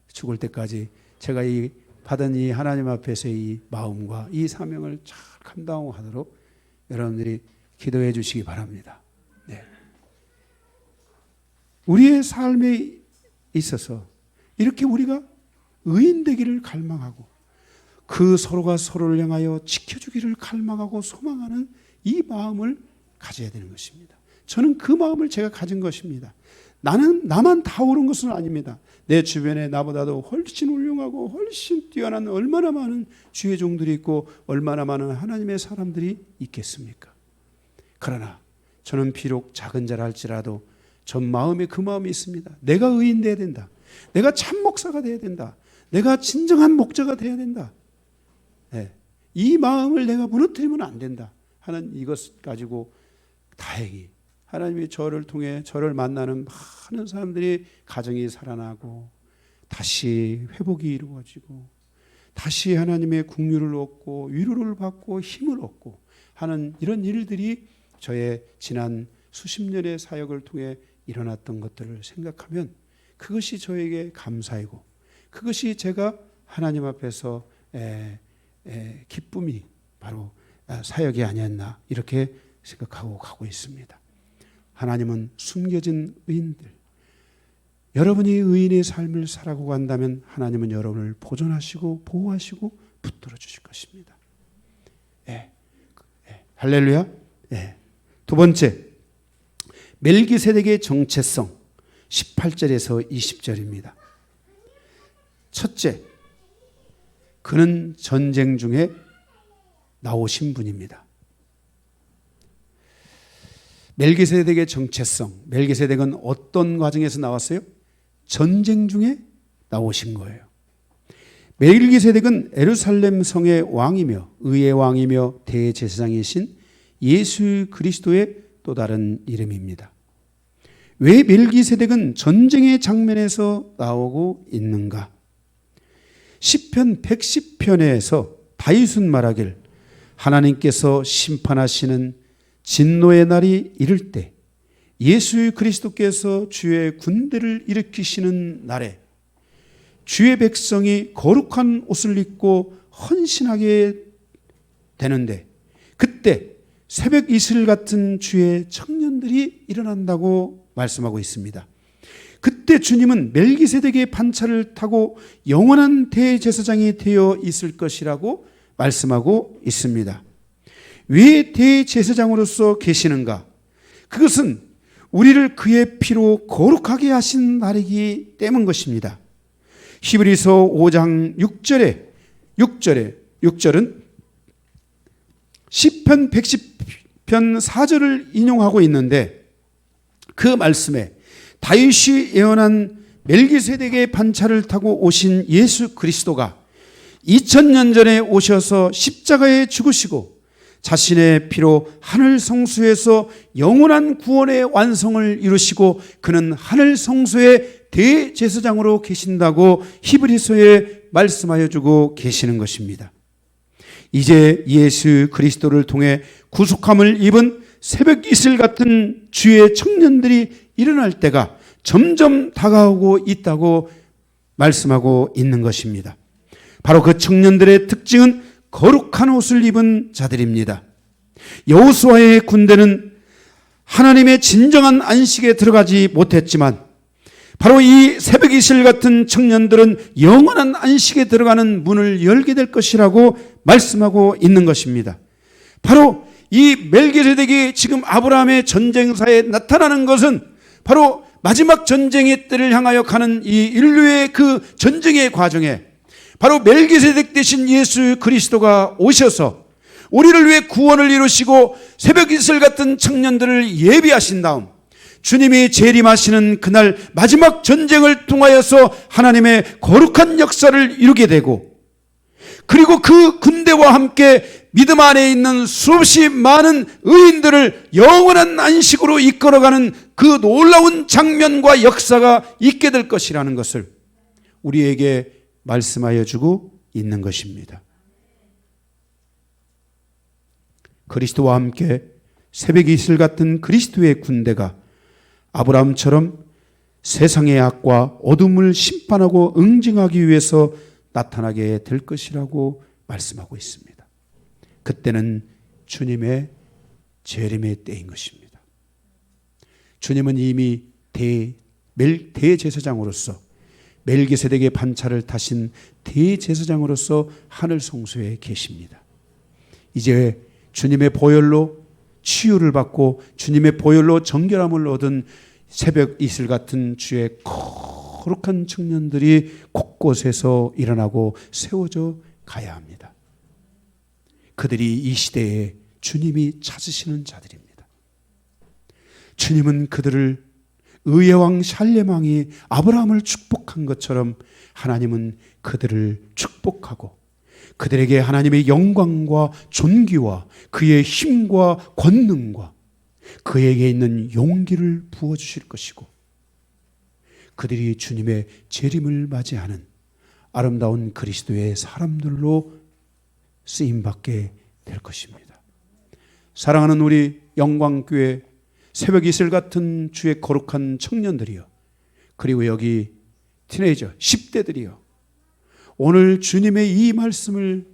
죽을 때까지 제가 이 받은 이 하나님 앞에서 이 마음과 이 사명을 잘 감당하도록 여러분들이 기도해 주시기 바랍니다. 네. 우리의 삶에 있어서 이렇게 우리가 의인 되기를 갈망하고 그 서로가 서로를 향하여 지켜주기를 갈망하고 소망하는 이 마음을 가져야 되는 것입니다. 저는 그 마음을 제가 가진 것입니다. 나만 다 옳은 것은 아닙니다. 내 주변에 나보다도 훨씬 훌륭하고 훨씬 뛰어난 얼마나 많은 주의 종들이 있고 얼마나 많은 하나님의 사람들이 있겠습니까? 그러나 저는 비록 작은 자라 할지라도 전 마음에 그 마음이 있습니다. 내가 의인 돼야 된다. 내가 참 목사가 돼야 된다. 내가 진정한 목자가 돼야 된다. 네. 이 마음을 내가 무너뜨리면 안 된다 하는 이것 가지고 다행히 하나님이 저를 통해 저를 만나는 많은 사람들이 가정이 살아나고 다시 회복이 이루어지고 다시 하나님의 긍휼을 얻고 위로를 받고 힘을 얻고 하는 이런 일들이 저의 지난 수십 년의 사역을 통해 일어났던 것들을 생각하면 그것이 저에게 감사이고 그것이 제가 하나님 앞에서 기쁨이 바로 사역이 아니었나 이렇게 생각하고 가고 있습니다. 하나님은 숨겨진 의인들 여러분이 의인의 삶을 살아가고 간다면 하나님은 여러분을 보존하시고 보호하시고 붙들어 주실 것입니다. 할렐루야. 두 번째, 멜기세덱의 정체성 18절에서 20절입니다. 첫째, 그는 전쟁 중에 나오신 분입니다. 멜기세덱의 정체성, 멜기세덱은 어떤 과정에서 나왔어요? 전쟁 중에 나오신 거예요. 멜기세덱은 예루살렘 성의 왕이며 의의 왕이며 대제사장이신 예수 그리스도의 또 다른 이름입니다. 왜 멜기세덱은 전쟁의 장면에서 나오고 있는가? 시편 110편에서 다윗은 말하길 하나님께서 심판하시는 진노의 날이 이를 때 예수 그리스도께서 주의 군대를 일으키시는 날에 주의 백성이 거룩한 옷을 입고 헌신하게 되는데 그때 새벽 이슬 같은 주의 청년들이 일어난다고 말씀하고 있습니다. 그때 주님은 멜기세덱의 반차를 타고 영원한 대제사장이 되어 있을 것이라고 말씀하고 있습니다. 왜 대제사장으로서 계시는가? 그것은 우리를 그의 피로 거룩하게 하신 날이기 때문 것입니다. 히브리서 5장 6절은 시편 110편 4절을 인용하고 있는데 그 말씀에 다윗이 예언한 멜기세덱의 반차를 타고 오신 예수 그리스도가 2000년 전에 오셔서 십자가에 죽으시고 자신의 피로 하늘 성소에서 영원한 구원의 완성을 이루시고 그는 하늘 성소의 대제사장으로 계신다고 히브리서에 말씀하여 주고 계시는 것입니다. 이제 예수 그리스도를 통해 구속함을 입은 새벽 이슬 같은 주의 청년들이 일어날 때가 점점 다가오고 있다고 말씀하고 있는 것입니다. 바로 그 청년들의 특징은 거룩한 옷을 입은 자들입니다. 여호수아의 군대는 하나님의 진정한 안식에 들어가지 못했지만 바로 이 새벽 이슬 같은 청년들은 영원한 안식에 들어가는 문을 열게 될 것이라고 말씀하고 있는 것입니다. 바로 이 멜기세덱이 지금 아브라함의 전쟁사에 나타나는 것은 바로 마지막 전쟁의 때를 향하여 가는 이 인류의 그 전쟁의 과정에 바로 멜기세덱 대신 예수 그리스도가 오셔서 우리를 위해 구원을 이루시고 새벽 이슬 같은 청년들을 예비하신 다음 주님이 재림하시는 그날 마지막 전쟁을 통하여서 하나님의 거룩한 역사를 이루게 되고 그리고 그 군대와 함께 믿음 안에 있는 수없이 많은 의인들을 영원한 안식으로 이끌어가는 그 놀라운 장면과 역사가 있게 될 것이라는 것을 우리에게 말씀하여 주고 있는 것입니다. 그리스도와 함께 새벽 이슬 같은 그리스도의 군대가 아브라함처럼 세상의 악과 어둠을 심판하고 응징하기 위해서 나타나게 될 것이라고 말씀하고 있습니다. 그때는 주님의 재림의 때인 것입니다. 주님은 이미 대제사장으로서 멜기세덱의 반차를 타신 대제사장으로서 하늘 성소에 계십니다. 이제 주님의 보혈로 치유를 받고 주님의 보혈로 정결함을 얻은 새벽 이슬 같은 주의 거룩한 청년들이 곳곳에서 일어나고 세워져 가야 합니다. 그들이 이 시대에 주님이 찾으시는 자들입니다. 주님은 그들을 의의 왕 샬렘 왕이 아브라함을 축복한 것처럼 하나님은 그들을 축복하고 그들에게 하나님의 영광과 존귀와 그의 힘과 권능과 그에게 있는 용기를 부어주실 것이고 그들이 주님의 재림을 맞이하는 아름다운 그리스도의 사람들로 쓰임받게 될 것입니다. 사랑하는 우리 영광교회 새벽 이슬 같은 주의 거룩한 청년들이요, 그리고 여기 티네이저 10대들이요, 오늘 주님의 이 말씀을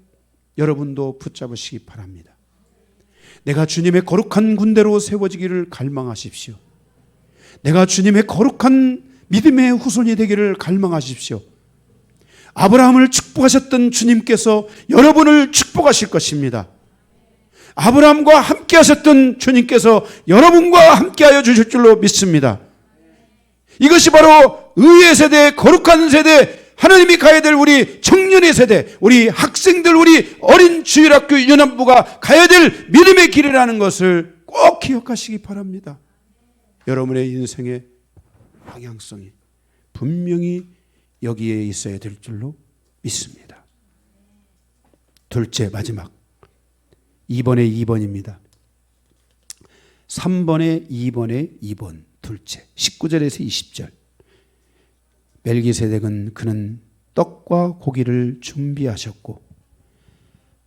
여러분도 붙잡으시기 바랍니다. 내가 주님의 거룩한 군대로 세워지기를 갈망하십시오. 내가 주님의 거룩한 믿음의 후손이 되기를 갈망하십시오. 아브라함을 축복하셨던 주님께서 여러분을 축복하실 것입니다. 아브라함과 함께 하셨던 주님께서 여러분과 함께하여 주실 줄로 믿습니다. 이것이 바로 의의 세대, 거룩한 세대, 하나님이 가야 될 우리 청년의 세대, 우리 학생들, 우리 어린 주일학교 유년부가 가야 될 믿음의 길이라는 것을 꼭 기억하시기 바랍니다. 여러분의 인생의 방향성이 분명히 여기에 있어야 될 줄로 믿습니다. 둘째, 마지막 2번의 2번입니다. 3번의 2번의 2번 둘째 19절에서 20절. 멜기세덱은 그는 떡과 고기를 준비하셨고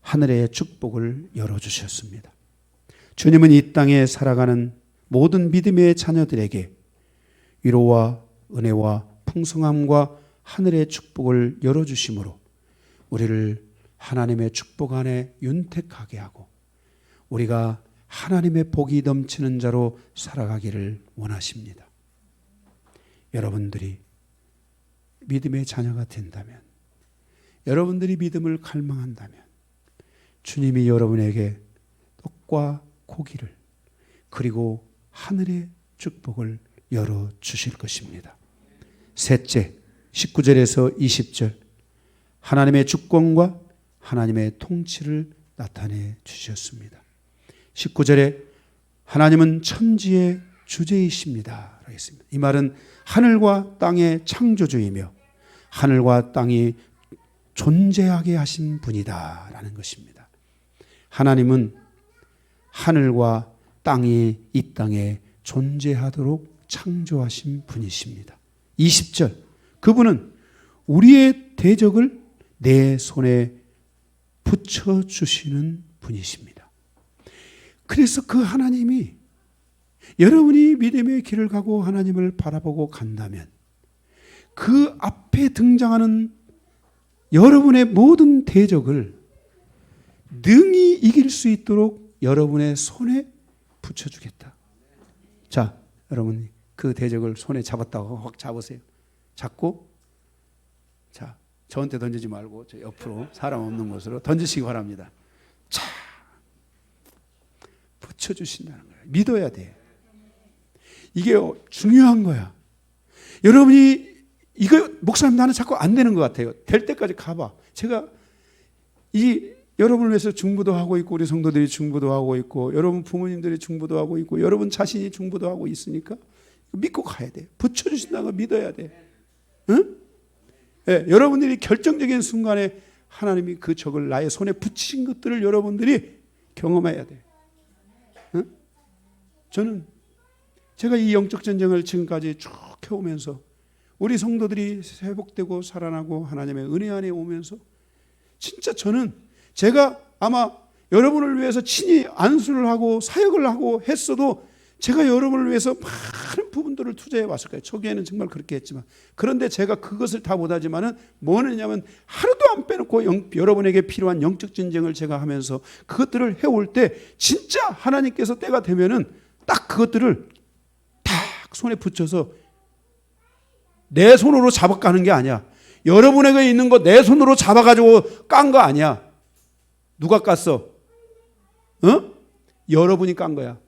하늘의 축복을 열어주셨습니다. 주님은 이 땅에 살아가는 모든 믿음의 자녀들에게 위로와 은혜와 풍성함과 하늘의 축복을 열어주심으로 우리를 하나님의 축복 안에 윤택하게 하고 우리가 하나님의 복이 넘치는 자로 살아가기를 원하십니다. 여러분들이 믿음의 자녀가 된다면, 여러분들이 믿음을 갈망한다면 주님이 여러분에게 떡과 고기를 그리고 하늘의 축복을 열어주실 것입니다. 셋째, 19절에서 20절. 하나님의 주권과 하나님의 통치를 나타내 주셨습니다. 19절에 하나님은 천지의 주제이십니다. 이 말은 하늘과 땅의 창조주이며 하늘과 땅이 존재하게 하신 분이다 라는 것입니다. 하나님은 하늘과 땅이 이 땅에 존재하도록 창조하신 분이십니다. 20절, 그분은 우리의 대적을 내 손에 붙여주시는 분이십니다. 그래서 그 하나님이 여러분이 믿음의 길을 가고 하나님을 바라보고 간다면 그 앞에 등장하는 여러분의 모든 대적을 능히 이길 수 있도록 여러분의 손에 붙여주겠다. 자, 여러분 그 대적을 손에 잡았다고 확 잡으세요. 잡고 자, 저한테 던지지 말고 저 옆으로 사람 없는 곳으로 던지시기 바랍니다. 자, 붙여주신다는 거예요. 믿어야 돼. 이게 중요한 거야. 여러분이 이거 목사님 나는 자꾸 안 되는 것 같아요. 될 때까지 가봐. 제가 이 여러분을 위해서 중보도 하고 있고 우리 성도들이 중보도 하고 있고 여러분 부모님들이 중보도 하고 있고 여러분 자신이 중보도 하고 있으니까 믿고 가야 돼. 붙여주신다는 거 믿어야 돼. 응? 네, 여러분들이 결정적인 순간에 하나님이 그 적을 나의 손에 붙이신 것들을 여러분들이 경험해야 돼. 응? 저는 제가 이 영적 전쟁을 지금까지 쭉 해오면서 우리 성도들이 회복되고 살아나고 하나님의 은혜 안에 오면서 진짜 저는 제가 아마 여러분을 위해서 친히 안수를 하고 사역을 하고 했어도 제가 여러분을 위해서 많은 부분들을 투자해 왔을 거예요. 초기에는 정말 그렇게 했지만 그런데 제가 그것을 다 못하지만은 뭐냐면 하루도 안 빼놓고 여러분에게 필요한 영적 전쟁을 제가 하면서 그것들을 해올 때 진짜 하나님께서 때가 되면은 딱 그것들을 딱 손에 붙여서 내 손으로 잡아가는 게 아니야. 여러분에게 있는 거 내 손으로 잡아가지고 깐 거 아니야. 누가 깠어? 여러분이 깐 거야.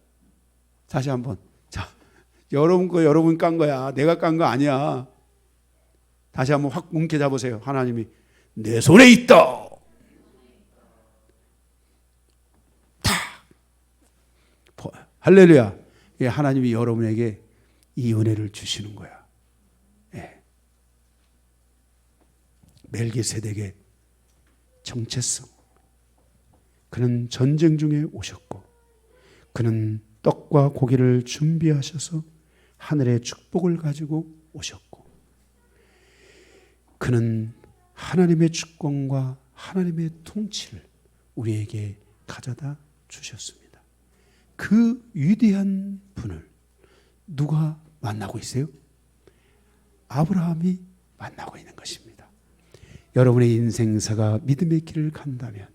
다시 한번. 자, 여러분 거 여러분이 깐 거야. 내가 깐 거 아니야. 다시 한번 확 뭉개 잡으세요. 하나님이 내 손에 있다. 탁. 할렐루야. 하나님이 여러분에게 이 은혜를 주시는 거야. 네. 멜기세덱의 정체성. 그는 전쟁 중에 오셨고 그는 떡과 고기를 준비하셔서 하늘의 축복을 가지고 오셨고 그는 하나님의 주권과 하나님의 통치를 우리에게 가져다 주셨습니다. 그 위대한 분을 누가 만나고 있어요? 아브라함이 만나고 있는 것입니다. 여러분의 인생사가 믿음의 길을 간다면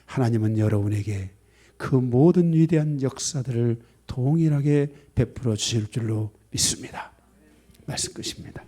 하나님은 여러분에게 그 모든 위대한 역사들을 동일하게 베풀어 주실 줄로 믿습니다. 말씀 끝입니다.